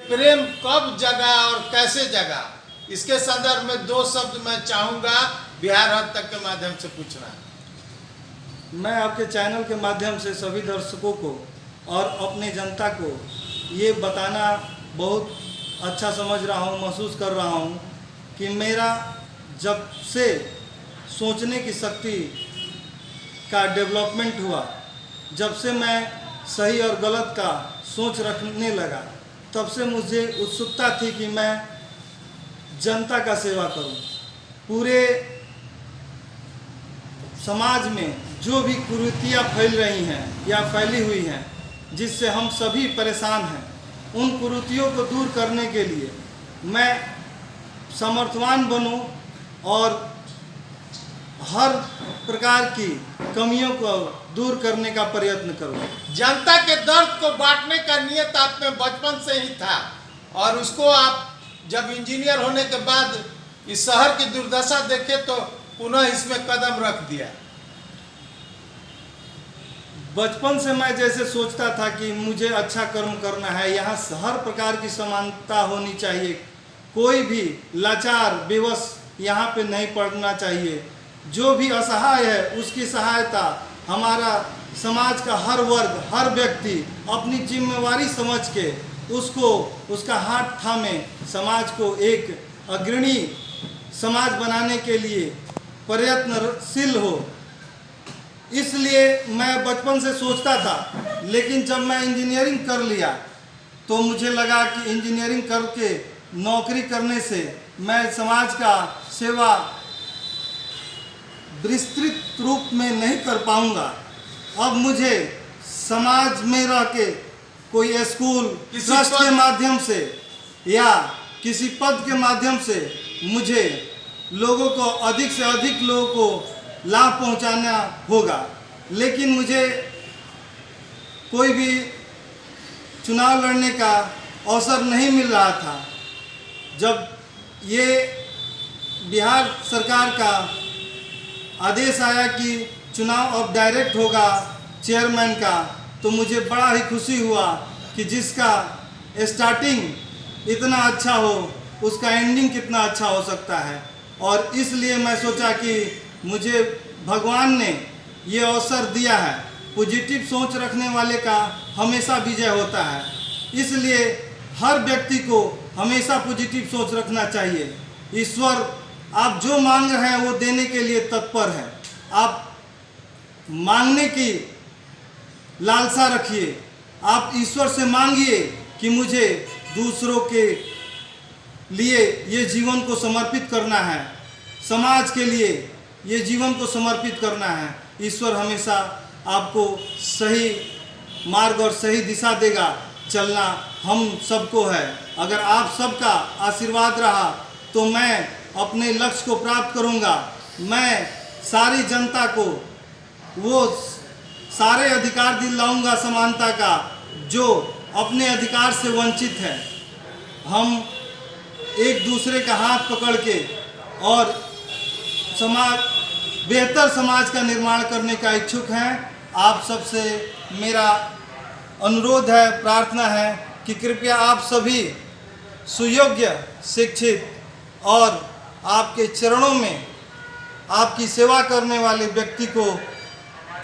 प्रेम कब जगा और कैसे जगा, इसके संदर्भ में दो शब्द मैं चाहूँगा बिहार हद तक के माध्यम से पूछना। मैं आपके चैनल के माध्यम से सभी दर्शकों को और अपने जनता को ये बताना बहुत अच्छा समझ रहा हूँ, महसूस कर रहा हूँ कि मेरा जब से सोचने की शक्ति का डेवलपमेंट हुआ, जब से मैं सही और गलत का सोच रखने लगा, तब से मुझे उत्सुकता थी कि मैं जनता का सेवा करूं। पूरे समाज में जो भी कुरीतियाँ फैल रही हैं या फैली हुई हैं, जिससे हम सभी परेशान हैं, उन कुरीतियों को दूर करने के लिए मैं समर्थवान बनूं और हर प्रकार की कमियों को दूर करने का प्रयत्न करूं। जनता के दर्द को बांटने का नियत आप में बचपन से ही था और उसको आप जब इंजीनियर होने के बाद इस शहर की दुर्दशा देखे तो पुनः इसमें कदम रख दिया। बचपन से मैं जैसे सोचता था कि मुझे अच्छा कर्म करना है, यहाँ हर प्रकार की समानता होनी चाहिए, कोई भी लाचार बेबस यहाँ पे नहीं पड़ना चाहिए, जो भी असहाय है उसकी सहायता हमारा समाज का हर वर्ग, हर व्यक्ति अपनी जिम्मेवारी समझ के उसको उसका हाथ थामे समाज को एक अग्रणी समाज बनाने के लिए प्रयत्नशील हो। इसलिए मैं बचपन से सोचता था, लेकिन जब मैं इंजीनियरिंग कर लिया तो मुझे लगा कि इंजीनियरिंग करके नौकरी करने से मैं समाज का सेवा विस्तृत रूप में नहीं कर पाऊंगा। अब मुझे समाज में रह के कोई स्कूल ट्रस्ट के माध्यम से या किसी पद के माध्यम से मुझे लोगों को अधिक से अधिक लोगों को लाभ पहुंचाना होगा। लेकिन मुझे कोई भी चुनाव लड़ने का अवसर नहीं मिल रहा था। जब ये बिहार सरकार का आदेश आया कि चुनाव अब डायरेक्ट होगा चेयरमैन का, तो मुझे बड़ा ही खुशी हुआ कि जिसका स्टार्टिंग इतना अच्छा हो उसका एंडिंग कितना अच्छा हो सकता है। और इसलिए मैं सोचा कि मुझे भगवान ने ये अवसर दिया है। पॉजिटिव सोच रखने वाले का हमेशा विजय होता है, इसलिए हर व्यक्ति को हमेशा पॉजिटिव सोच रखना चाहिए। ईश्वर आप जो मांग रहे हैं वो देने के लिए तत्पर है। आप मांगने की लालसा रखिए, आप ईश्वर से मांगिए कि मुझे दूसरों के लिए ये जीवन को समर्पित करना है, समाज के लिए ये जीवन को समर्पित करना है। ईश्वर हमेशा आपको सही मार्ग और सही दिशा देगा। चलना हम सबको है। अगर आप सबका आशीर्वाद रहा तो मैं अपने लक्ष्य को प्राप्त करूंगा। मैं सारी जनता को वो सारे अधिकार दिलाऊंगा समानता का, जो अपने अधिकार से वंचित है। हम एक दूसरे का हाथ पकड़ के और बेहतर समाज का निर्माण करने का इच्छुक हैं। आप सबसे मेरा अनुरोध है, प्रार्थना है कि कृपया आप सभी सुयोग्य, शिक्षित और आपके चरणों में आपकी सेवा करने वाले व्यक्ति को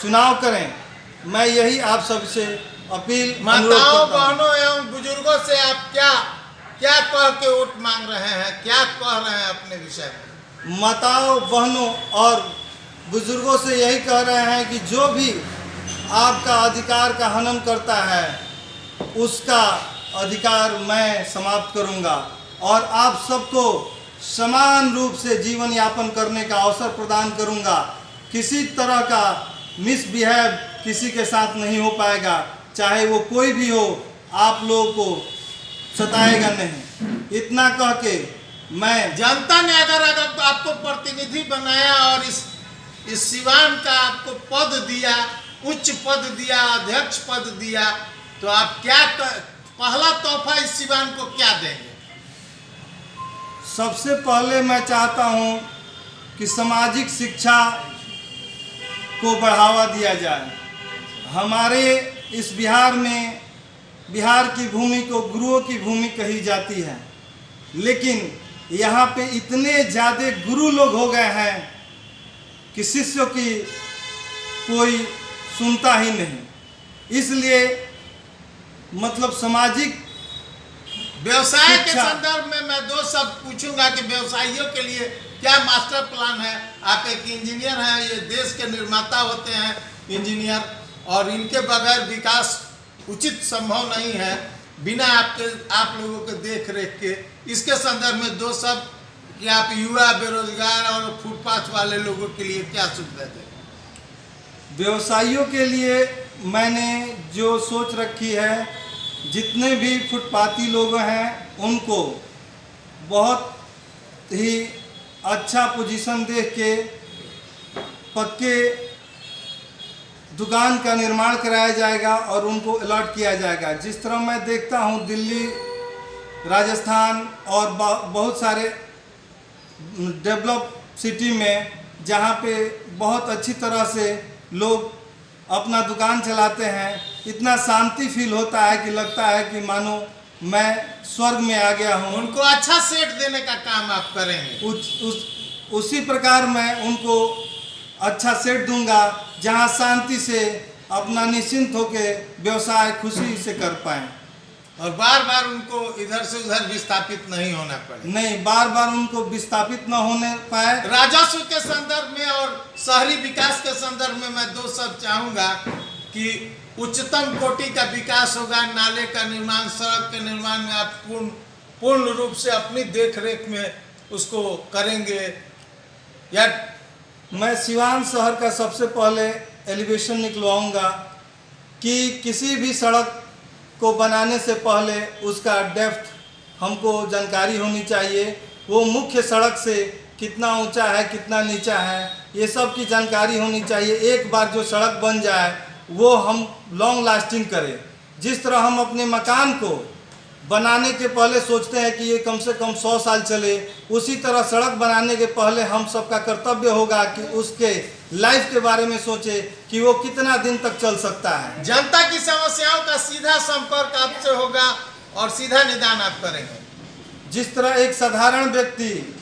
चुनाव करें। मैं यही आप सबसे अपील, माताओं, बहनों एवं बुजुर्गों से आप क्या कह के वोट मांग रहे हैं, क्या कह रहे हैं अपने विषय में? माताओं, बहनों और बुजुर्गों से यही कह रहे हैं कि जो भी आपका अधिकार का हनन करता है उसका अधिकार मैं समाप्त करूंगा और आप सबको समान रूप से जीवन यापन करने का अवसर प्रदान करूंगा। किसी तरह का मिसबिहेव किसी के साथ नहीं हो पाएगा, चाहे वो कोई भी हो, आप लोगों को सताएगा नहीं। इतना कह के मैं, जनता ने अगर आपको प्रतिनिधि बनाया और इस सिवान का आपको पद दिया, उच्च पद दिया, अध्यक्ष पद दिया, तो आप क्या पहला तोहफा इस सिवान को क्या देंगे? सबसे पहले मैं चाहता हूं कि सामाजिक शिक्षा को बढ़ावा दिया जाए। हमारे इस बिहार में बिहार की भूमि को गुरुओं की भूमि कही जाती है, लेकिन यहाँ पे इतने ज़्यादा गुरु लोग हो गए हैं कि शिष्यों की कोई सुनता ही नहीं। इसलिए मतलब सामाजिक व्यवसाय के शिक्षा- संदर्भ में मैं दो शब्द पूछूंगा कि व्यवसायियों के लिए क्या मास्टर प्लान है। आप एक इंजीनियर हैं, ये देश के निर्माता होते हैं इंजीनियर, और इनके बगैर विकास उचित संभव नहीं है बिना आप लोगों के देख रेख के। इसके संदर्भ में दो शब्द कि आप युवा, बेरोजगार और फुटपाथ वाले लोगों के लिए क्या सुविधा दें। व्यवसायियों के लिए मैंने जो सोच रखी है, जितने भी फुटपाती लोग हैं उनको बहुत ही अच्छा पोजीशन देख के पक्के दुकान का निर्माण कराया जाएगा और उनको अलॉट किया जाएगा। जिस तरह मैं देखता हूँ दिल्ली, राजस्थान और बहुत सारे डेवलप सिटी में जहाँ पे बहुत अच्छी तरह से लोग अपना दुकान चलाते हैं, इतना शांति फील होता है कि लगता है कि मानो मैं स्वर्ग में आ गया हूँ। उनको अच्छा सेट देने का काम आप करेंगे। उसी प्रकार मैं उनको अच्छा सेट दूंगा जहाँ शांति से अपना निश्चिंत होकर व्यवसाय खुशी से कर पाएँ और बार बार उनको इधर से उधर विस्थापित नहीं होना पड़े। नहीं, बार बार उनको विस्थापित न होने पाए। राजस्व के संदर्भ में और शहरी विकास के संदर्भ में मैं दो शब्द चाहूँगा कि उच्चतम कोटि का विकास होगा। नाले का निर्माण, सड़क के निर्माण में आप पूर्ण रूप से अपनी देखरेख में उसको करेंगे। या मैं सिवान शहर का सबसे पहले एलिवेशन निकलवाऊंगा कि किसी भी सड़क को बनाने से पहले उसका डेप्थ हमको जानकारी होनी चाहिए। वो मुख्य सड़क से कितना ऊंचा है, कितना नीचा है, ये सब की जानकारी होनी चाहिए। एक बार जो सड़क बन जाए वो हम लॉन्ग लास्टिंग करें। जिस तरह हम अपने मकान को बनाने के पहले सोचते हैं कि ये कम से कम 100 साल चले, उसी तरह सड़क बनाने के पहले हम सबका कर्तव्य होगा कि उसके लाइफ के बारे में सोचे कि वो कितना दिन तक चल सकता है। जनता की समस्याओं का सीधा संपर्क आपसे होगा और सीधा निदान आप करेंगे। जिस तरह एक साधारण व्यक्ति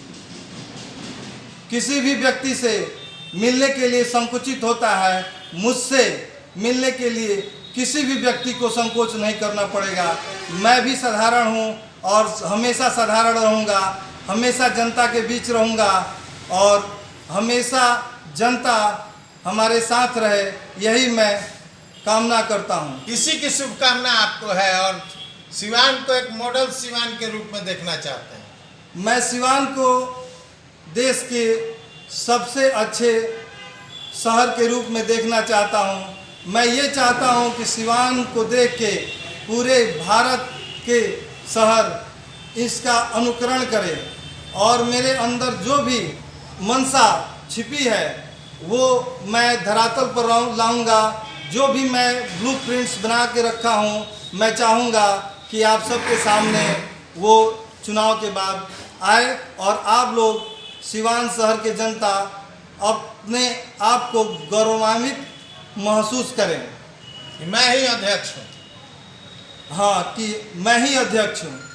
किसी भी व्यक्ति से मिलने के लिए संकुचित होता है, मुझसे मिलने के लिए किसी भी व्यक्ति को संकोच नहीं करना पड़ेगा। मैं भी साधारण हूँ और हमेशा साधारण रहूँगा, हमेशा जनता के बीच रहूँगा और हमेशा जनता हमारे साथ रहे, यही मैं कामना करता हूँ। इसी की शुभकामना आपको है और सिवान को एक मॉडल सिवान के रूप में देखना चाहते हैं। मैं सिवान को देश के सबसे अच्छे शहर के रूप में देखना चाहता हूँ। मैं ये चाहता हूँ कि सिवान को देख के पूरे भारत के शहर इसका अनुकरण करें और मेरे अंदर जो भी मनसा छिपी है वो मैं धरातल पर लाऊंगा। जो भी मैं ब्लूप्रिंट्स बना के रखा हूँ, मैं चाहूँगा कि आप सबके सामने वो चुनाव के बाद आए और आप लोग सिवान शहर के जनता अपने आप को गौरवान्वित महसूस करें। मैं ही अध्यक्ष हूँ। हाँ, कि मैं ही अध्यक्ष हूँ।